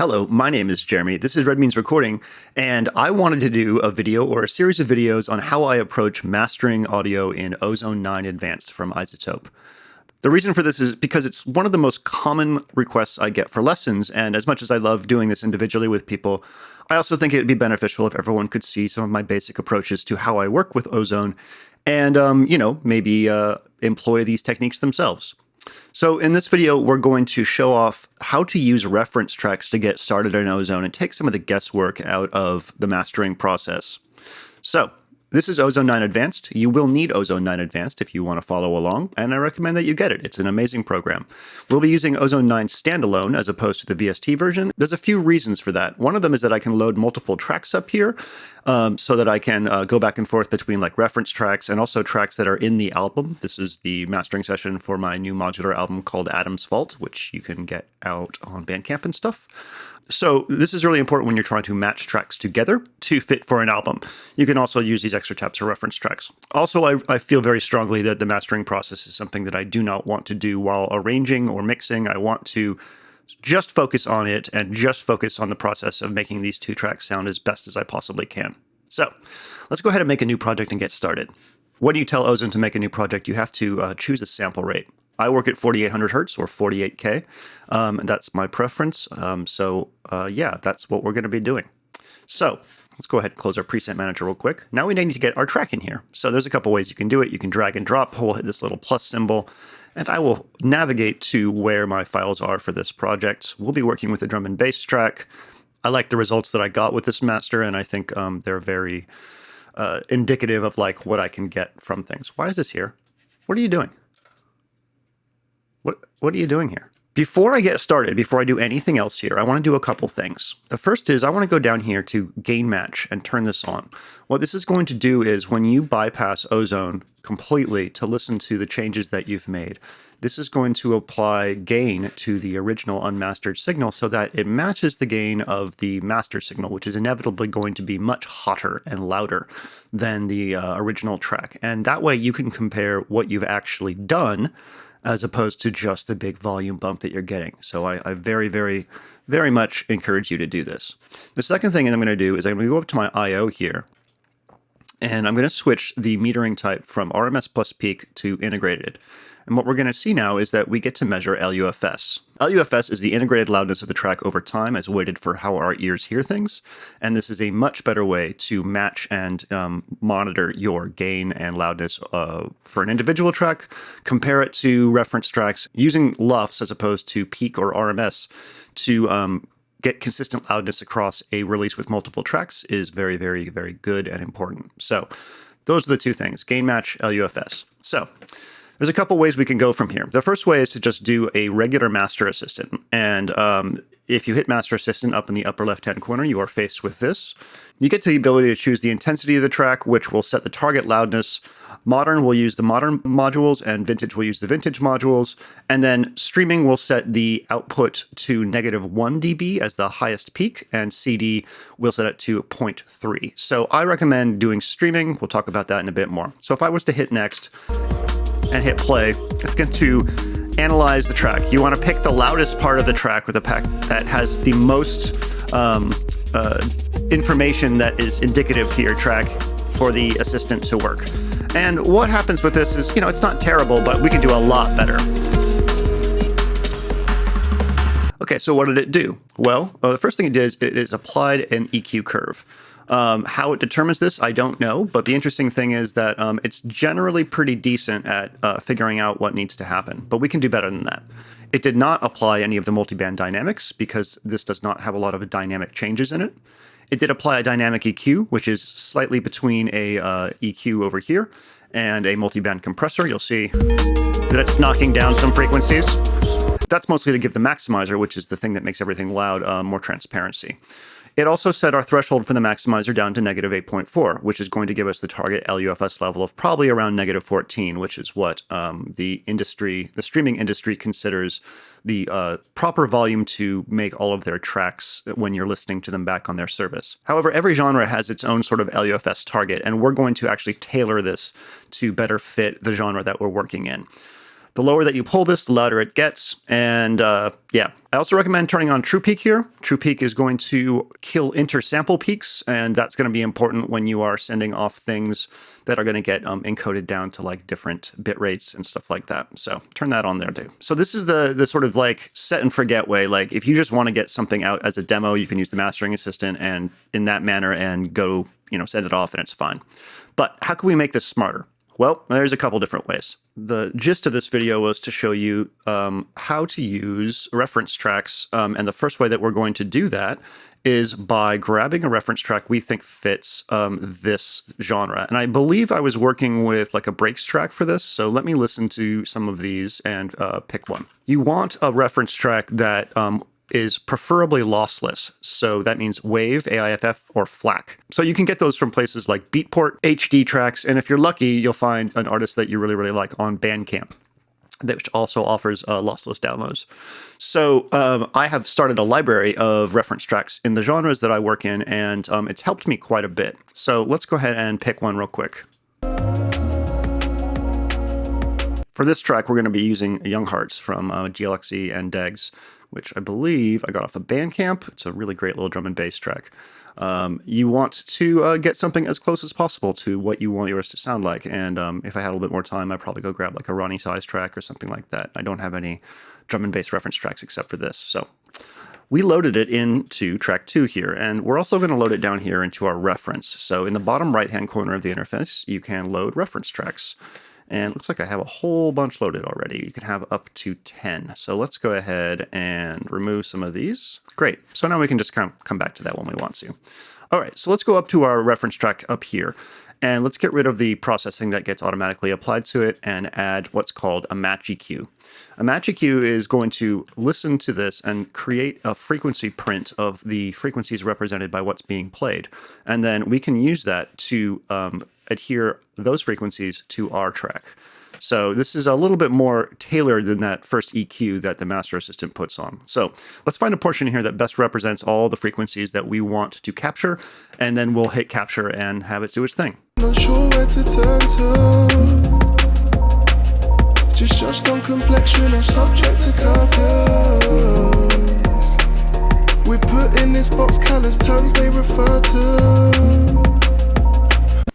Hello, my name is Jeremy. This is Red Means Recording, and I wanted to do a video or a series of videos on how I approach mastering audio in Ozone 9 Advanced from iZotope. The reason for this is because it's one of the most common requests I get for lessons, and as much as I love doing this individually with people, I also think it would be beneficial if everyone could see some of my basic approaches to how I work with Ozone and, maybe employ these techniques themselves. So in this video, we're going to show off how to use reference tracks to get started in Ozone and take some of the guesswork out of the mastering process. So this is Ozone 9 Advanced. You will need Ozone 9 Advanced if you want to follow along, and I recommend that you get it. It's an amazing program. We'll be using Ozone 9 standalone as opposed to the VST version. There's a few reasons for that. One of them is that I can load multiple tracks up here so that I can go back and forth between like reference tracks and also tracks that are in the album. This is the mastering session for my new modular album called Adam's Fault, which you can get out on Bandcamp and stuff. So this is really important when you're trying to match tracks together to fit for an album. You can also use these extra tabs for reference tracks. Also, I feel very strongly that the mastering process is something that I do not want to do while arranging or mixing. I want to just focus on it and just focus on the process of making these two tracks sound as best as I possibly can. So let's go ahead and make a new project and get started. When you tell Ozone to make a new project, you have to choose a sample rate. I work at 4800 hertz or 48K. And that's my preference. Yeah, that's what we're going to be doing. So let's go ahead and close our preset manager real quick. Now we need to get our track in here. So there's a couple ways you can do it. You can drag and drop. We'll hit this little plus symbol, and I will navigate to where my files are for this project. We'll be working with the drum and bass track. I like the results that I got with this master, and I think they're very indicative of like what I can get from things. Why is this here? What are you doing? What are you doing here? Before I get started, before I do anything else here, I want to do a couple things. The first is I want to go down here to gain match and turn this on. What this is going to do is when you bypass Ozone completely to listen to the changes that you've made, this is going to apply gain to the original unmastered signal so that it matches the gain of the master signal, which is inevitably going to be much hotter and louder than the original track. And that way you can compare what you've actually done as opposed to just the big volume bump that you're getting. So I very, very, very much encourage you to do this. The second thing I'm going to do is I'm going to go up to my I/O here, and I'm going to switch the metering type from RMS plus peak to integrated. And what we're going to see now is that we get to measure LUFS. LUFS is the integrated loudness of the track over time as weighted for how our ears hear things. And this is a much better way to match and monitor your gain and loudness for an individual track. Compare it to reference tracks using LUFS as opposed to peak or RMS to get consistent loudness across a release with multiple tracks is very, very, very good and important. So those are the two things, gain match, LUFS. So there's a couple ways we can go from here. The first way is to just do a regular master assistant. And if you hit master assistant up in the upper left-hand corner, you are faced with this. You get the ability to choose the intensity of the track, which will set the target loudness. Modern will use the modern modules, and vintage will use the vintage modules. And then streaming will set the output to -1 dB as the highest peak, and CD will set it to 0.3. So I recommend doing streaming. We'll talk about that in a bit more. So if I was to hit next and hit play, it's going to analyze the track. You want to pick the loudest part of the track with a pack that has the most information that is indicative to your track for the assistant to work. And what happens with this is, it's not terrible, but we can do a lot better. Okay, so what did it do? Well, the first thing it did is it is applied an EQ curve. How it determines this, I don't know, but the interesting thing is that it's generally pretty decent at figuring out what needs to happen, but we can do better than that. It did not apply any of the multiband dynamics because this does not have a lot of dynamic changes in it. It did apply a dynamic EQ, which is slightly between a EQ over here and a multiband compressor. You'll see that it's knocking down some frequencies. That's mostly to give the maximizer, which is the thing that makes everything loud, more transparency. It also set our threshold for the maximizer down to -8.4, which is going to give us the target LUFS level of probably around -14, which is what the streaming industry considers the proper volume to make all of their tracks when you're listening to them back on their service. However, every genre has its own sort of LUFS target, and we're going to actually tailor this to better fit the genre that we're working in. The lower that you pull this, the louder it gets. And yeah, I also recommend turning on True Peak here. True Peak is going to kill inter-sample peaks, and that's going to be important when you are sending off things that are going to get encoded down to like different bit rates and stuff like that. So turn that on there too. So this is the sort of like set and forget way. Like if you just want to get something out as a demo, you can use the mastering assistant and in that manner and go, send it off and it's fine. But how can we make this smarter? Well, there's a couple different ways. The gist of this video was to show you how to use reference tracks. And the first way that we're going to do that is by grabbing a reference track we think fits this genre. And I believe I was working with like a breaks track for this. So let me listen to some of these and pick one. You want a reference track that is preferably lossless. So that means WAV, AIFF, or FLAC. So you can get those from places like Beatport, HD Tracks, and if you're lucky, you'll find an artist that you really, really like on Bandcamp, which also offers lossless downloads. So I have started a library of reference tracks in the genres that I work in, and it's helped me quite a bit. So let's go ahead and pick one real quick. For this track, we're going to be using Young Hearts from GLXE and Degs, which I believe I got off of Bandcamp. It's a really great little drum and bass track. You want to get something as close as possible to what you want yours to sound like. And if I had a little bit more time, I'd probably go grab like a Ronnie Size track or something like that. I don't have any drum and bass reference tracks except for this. So we loaded it into track 2 here, and we're also going to load it down here into our reference. So in the bottom right-hand corner of the interface, you can load reference tracks. And it looks like I have a whole bunch loaded already. You can have up to 10. So let's go ahead and remove some of these. Great. So now we can just kind of come back to that when we want to. All right, so let's go up to our reference track up here. And let's get rid of the processing that gets automatically applied to it and add what's called a match EQ. A match EQ is going to listen to this and create a frequency print of the frequencies represented by what's being played. And then we can use that to adhere those frequencies to our track. So this is a little bit more tailored than that first EQ that the master assistant puts on. So let's find a portion here that best represents all the frequencies that we want to capture, and then we'll hit capture and have it do its thing. Not sure where to turn to. Just judged on complexion or subject to curfews. We put in this box colours, terms they refer to.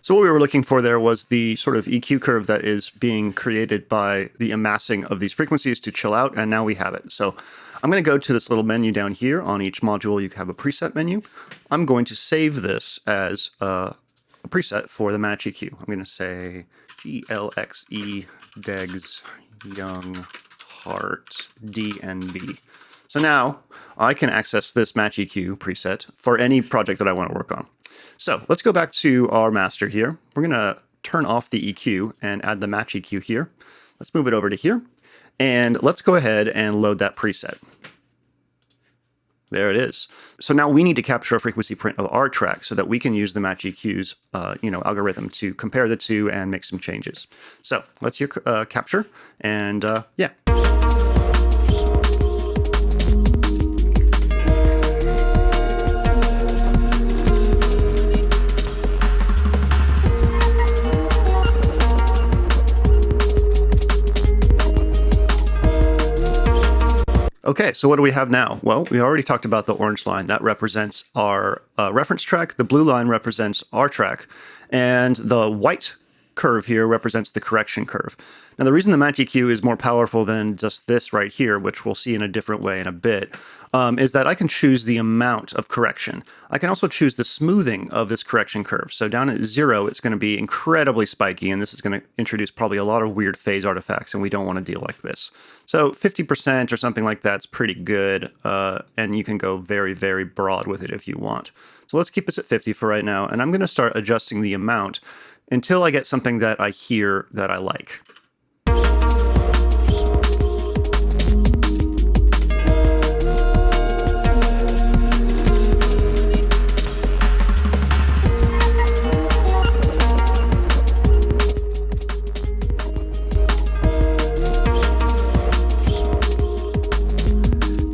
So what we were looking for there was the sort of EQ curve that is being created by the amassing of these frequencies to chill out, and now we have it. So I'm going to go to this little menu down here. On each module, you have a preset menu. I'm going to save this as a preset for the match EQ. I'm going to say GLXE Degs Young Heart DNB. So now I can access this match EQ preset for any project that I want to work on. So let's go back to our master here. We're going to turn off the EQ and add the match EQ here. Let's move it over to here. And let's go ahead and load that preset. There it is. So now we need to capture a frequency print of our track so that we can use the match EQ's algorithm to compare the two and make some changes. So let's hear capture, and yeah. Okay, so what do we have now? Well, we already talked about the orange line. That represents our reference track. The blue line represents our track. And the white curve here represents the correction curve. Now, the reason the match EQ is more powerful than just this right here, which we'll see in a different way in a bit, is that I can choose the amount of correction. I can also choose the smoothing of this correction curve. So down at 0, it's going to be incredibly spiky, and this is going to introduce probably a lot of weird phase artifacts, and we don't want to deal like this. So 50% or something like that's pretty good, and you can go very, very broad with it if you want. So let's keep this at 50 for right now, and I'm going to start adjusting the amount until I get something that I hear that I like.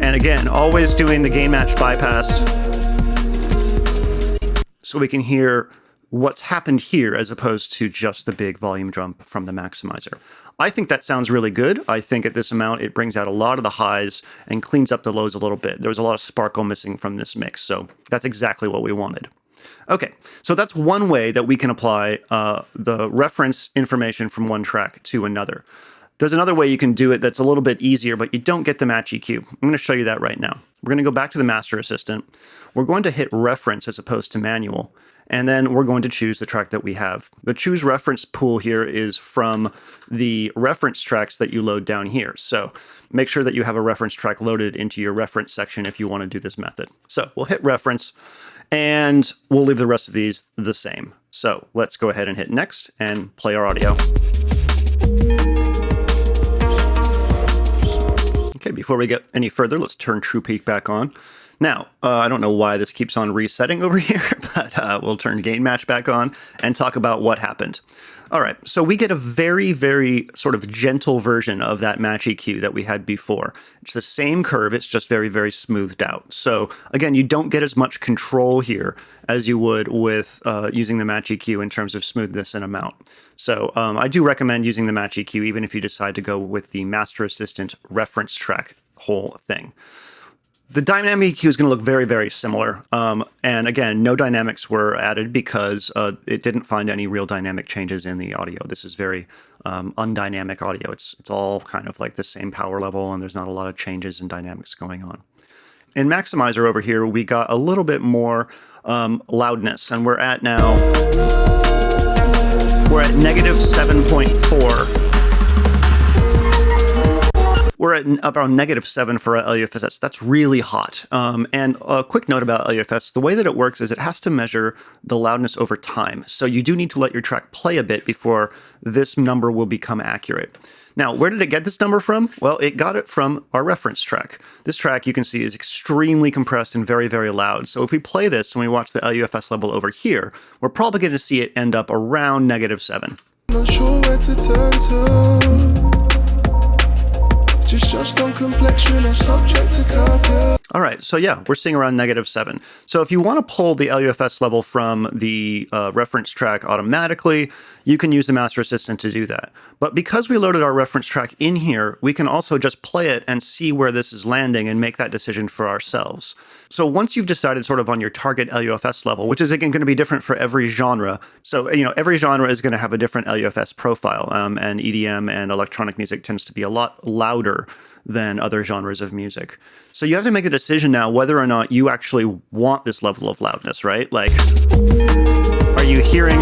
And again, always doing the gain match bypass so we can hear what's happened here as opposed to just the big volume jump from the maximizer. I think that sounds really good. I think at this amount, it brings out a lot of the highs and cleans up the lows a little bit. There was a lot of sparkle missing from this mix, so that's exactly what we wanted. Okay, so that's one way that we can apply the reference information from one track to another. There's another way you can do it that's a little bit easier, but you don't get the match EQ. I'm going to show you that right now. We're going to go back to the master assistant. We're going to hit reference as opposed to manual, and then we're going to choose the track that we have. The choose reference pool here is from the reference tracks that you load down here. So make sure that you have a reference track loaded into your reference section if you want to do this method. So we'll hit reference, and we'll leave the rest of these the same. So let's go ahead and hit next and play our audio. Okay, before we get any further, let's turn True Peak back on. Now, I don't know why this keeps on resetting over here, but we'll turn Gain Match back on and talk about what happened. All right, so we get a very, very sort of gentle version of that match EQ that we had before. It's the same curve, it's just very, very smoothed out. So again, you don't get as much control here as you would with using the match EQ in terms of smoothness and amount. So I do recommend using the match EQ even if you decide to go with the Master Assistant reference track whole thing. The dynamic EQ is going to look very, very similar. And again, no dynamics were added because it didn't find any real dynamic changes in the audio. This is very undynamic audio. It's all kind of like the same power level, and there's not a lot of changes in dynamics going on. In Maximizer over here, we got a little bit more loudness, and we're at negative 7.4. We're at around negative 7 for our LUFS. That's really hot. And a quick note about LUFS, the way that it works is it has to measure the loudness over time. So you do need to let your track play a bit before this number will become accurate. Now, where did it get this number from? Well, it got it from our reference track. This track, you can see, is extremely compressed and very, very loud. So if we play this and we watch the LUFS level over here, we're probably going to see it end up around negative 7. Not sure where to turn to. Just judged on complexion or subject to curfew. All right, so yeah, we're seeing around negative 7. So if you want to pull the LUFS level from the reference track automatically, you can use the Master Assistant to do that. But because we loaded our reference track in here, we can also just play it and see where this is landing and make that decision for ourselves. So once you've decided sort of on your target LUFS level, which is again going to be different for every genre. So, every genre is going to have a different LUFS profile, and EDM and electronic music tends to be a lot louder than other genres of music. So you have to make a decision now whether or not you actually want this level of loudness, right? Like, are you hearing...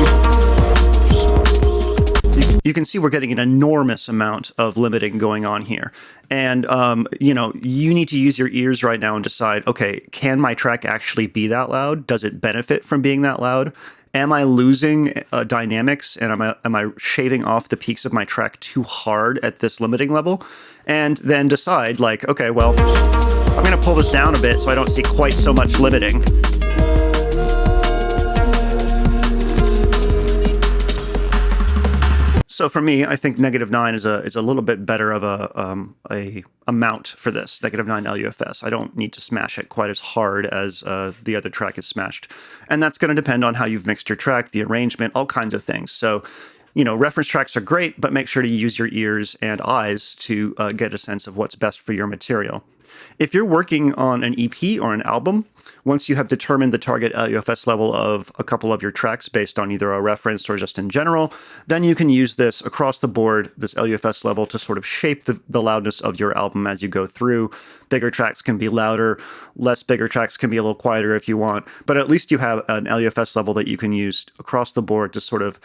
You can see we're getting an enormous amount of limiting going on here. And, you need to use your ears right now and decide, okay, can my track actually be that loud? Does it benefit from being that loud? Am I losing dynamics, and am I shaving off the peaks of my track too hard at this limiting level? And then decide, like, okay, well, I'm going to pull this down a bit so I don't see quite so much limiting. So for me, I think negative 9 is a little bit better of a amount for this, negative 9 LUFS. I don't need to smash it quite as hard as the other track is smashed. And that's going to depend on how you've mixed your track, the arrangement, all kinds of things. So, reference tracks are great, but make sure to use your ears and eyes to get a sense of what's best for your material. If you're working on an EP or an album, once you have determined the target LUFS level of a couple of your tracks based on either a reference or just in general, then you can use this across the board, this LUFS level, to sort of shape the loudness of your album as you go through. Bigger tracks can be louder, less bigger tracks can be a little quieter if you want, but at least you have an LUFS level that you can use across the board to sort of,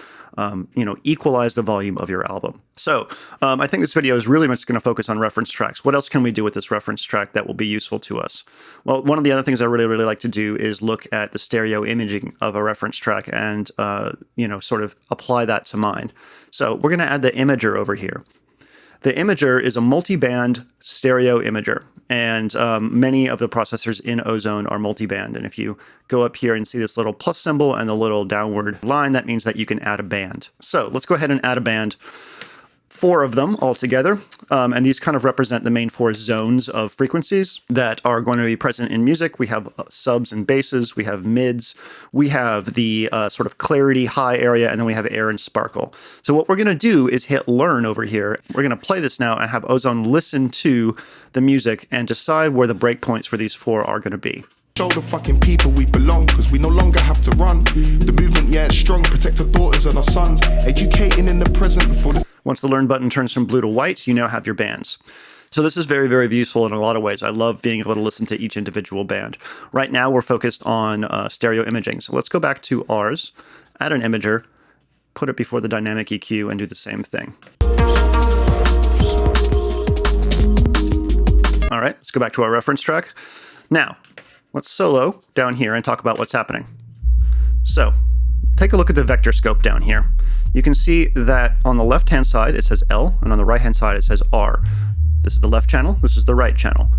equalize the volume of your album. So I think this video is really much going to focus on reference tracks. What else can we do with this reference track that will be useful to us? Well, one of the other things I really like to do is look at the stereo imaging of a reference track and, sort of apply that to mine. So we're going to add the imager over here. The imager is a multi-band stereo imager, and many of the processors in Ozone are multi-band. And if you go up here and see this little plus symbol and the little downward line, that means that you can add a band. So let's go ahead and add a band. 4 of them altogether, and these kind of represent the main 4 zones of frequencies that are going to be present in music. We have subs and basses, we have mids, we have the sort of clarity high area, and then we have air and sparkle. So what we're going to do is hit learn over here. We're going to play this now and have Ozone listen to the music and decide where the breakpoints for these 4 are going to be. Show the fucking people we belong, cause we no longer have to run. The movement, yeah, it's strong, protect our daughters and our sons. Educating in the present before the... Once the learn button turns from blue to white, you now have your bands. So this is very, very useful in a lot of ways. I love being able to listen to each individual band. Right now, we're focused on stereo imaging. So let's go back to ours, add an imager, put it before the dynamic EQ, and do the same thing. All right, let's go back to our reference track. Now, let's solo down here and talk about what's happening. So take a look at the vector scope down here. You can see that on the left-hand side, it says L, and on the right-hand side, it says R. This is the left channel, this is the right channel.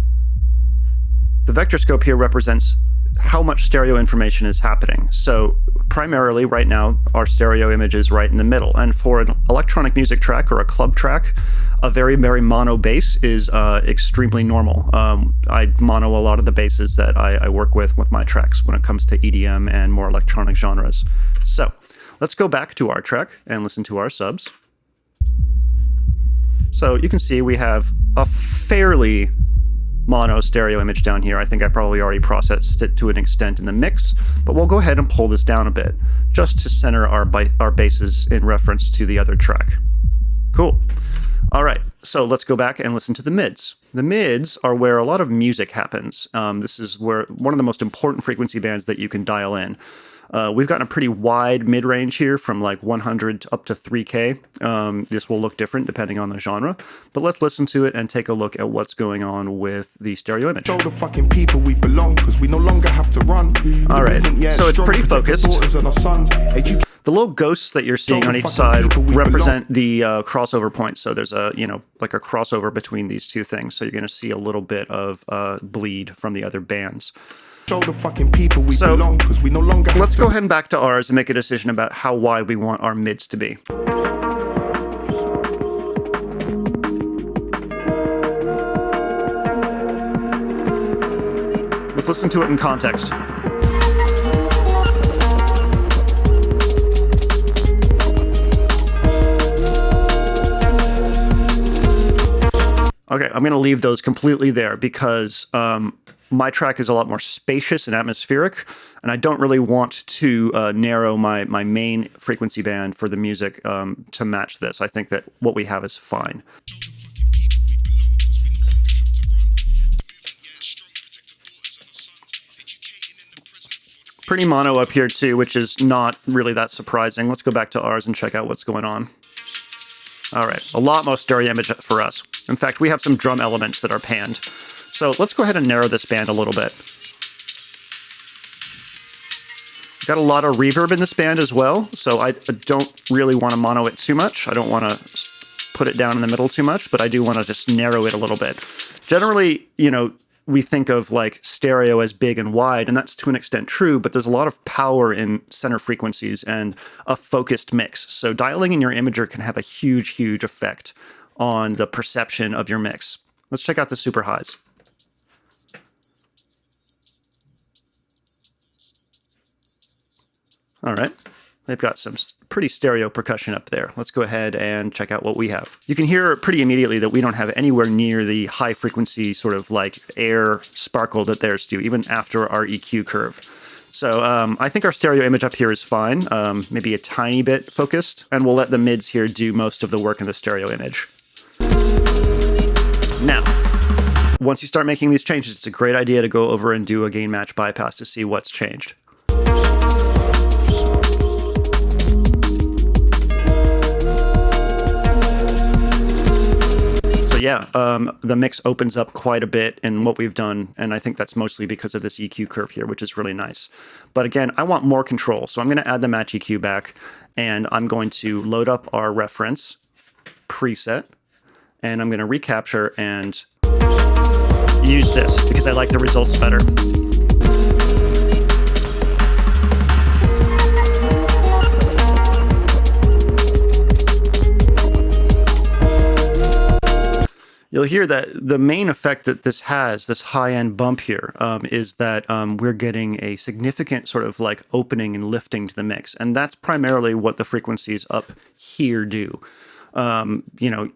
The vector scope here represents how much stereo information is happening. So primarily right now, our stereo image is right in the middle. And for an electronic music track or a club track, a very, very mono bass is extremely normal. I mono a lot of the basses that I work with my tracks when it comes to EDM and more electronic genres. So let's go back to our track and listen to our subs. So you can see we have a fairly mono stereo image down here. I think I probably already processed it to an extent in the mix, but we'll go ahead and pull this down a bit just to center our basses in reference to the other track. Cool. All right, so let's go back and listen to the mids. The mids are where a lot of music happens. This is where one of the most important frequency bands that you can dial in. We've gotten a pretty wide mid-range here from like 100 up to 3K. This will look different depending on the genre, but let's listen to it and take a look at what's going on with the stereo image. Show the fucking people we belong, cause we no longer have to run. All right, so it's pretty focused. The little ghosts that you're seeing on each side represent the crossover points. So there's a, like a crossover between these two things. So you're going to see a little bit of bleed from the other bands. Show the fucking people we belong, cause we no longer have let's go ahead and back to ours and make a decision about how wide we want our mids to be. Let's listen to it in context. Okay, I'm going to leave those completely there because my track is a lot more spacious and atmospheric, and I don't really want to narrow my main frequency band for the music to match this. I think that what we have is fine. Pretty mono up here too, which is not really that surprising. Let's go back to ours and check out what's going on. All right, a lot more stereo image for us. In fact, we have some drum elements that are panned. So let's go ahead and narrow this band a little bit. Got a lot of reverb in this band as well, so I don't really want to mono it too much. I don't want to put it down in the middle too much, but I do want to just narrow it a little bit. Generally, we think of like stereo as big and wide, and that's to an extent true, but there's a lot of power in center frequencies and a focused mix. So dialing in your imager can have a huge, huge effect on the perception of your mix. Let's check out the super highs. All right. They've got some pretty stereo percussion up there. Let's go ahead and check out what we have. You can hear pretty immediately that we don't have anywhere near the high frequency sort of like air sparkle that theirs do, even after our EQ curve. So I think our stereo image up here is fine, maybe a tiny bit focused, and we'll let the mids here do most of the work in the stereo image. Now, once you start making these changes, it's a great idea to go over and do a gain match bypass to see what's changed. Yeah, the mix opens up quite a bit in what we've done, and I think that's mostly because of this EQ curve here, which is really nice. But again, I want more control, so I'm going to add the match EQ back, and I'm going to load up our reference preset, and I'm going to recapture and use this because I like the results better. you'll hear that the main effect that this has, this high-end bump here, is that we're getting a significant sort of like opening and lifting to the mix. And that's primarily what the frequencies up here do.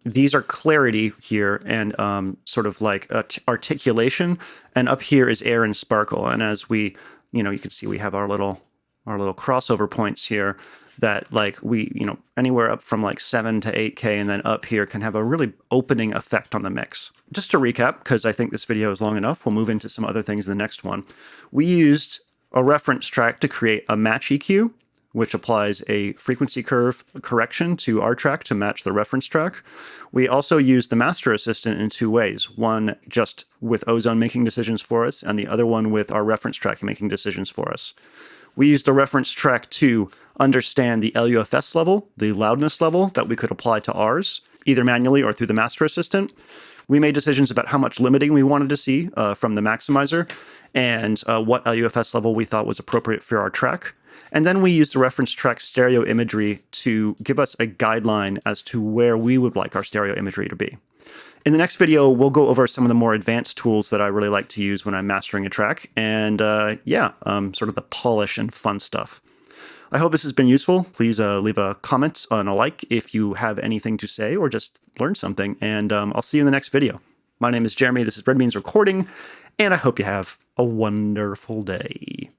These are clarity here and sort of like articulation. And up here is air and sparkle. And as we, you can see we have our little crossover points here that like we, anywhere up from like 7 to 8K and then up here can have a really opening effect on the mix. Just to recap, because I think this video is long enough, we'll move into some other things in the next one. We used a reference track to create a match EQ, which applies a frequency curve correction to our track to match the reference track. We also used the master assistant in two ways. One just with Ozone making decisions for us, and the other one with our reference track making decisions for us. We used the reference track to understand the LUFS level, the loudness level that we could apply to ours, either manually or through the master assistant. We made decisions about how much limiting we wanted to see from the maximizer and what LUFS level we thought was appropriate for our track. And then we used the reference track stereo imagery to give us a guideline as to where we would like our stereo imagery to be. In the next video, we'll go over some of the more advanced tools that I really like to use when I'm mastering a track and sort of the polish and fun stuff. I hope this has been useful. Please leave a comment and a like if you have anything to say or just learn something. And I'll see you in the next video. My name is Jeremy. This is Red Means Recording, and I hope you have a wonderful day.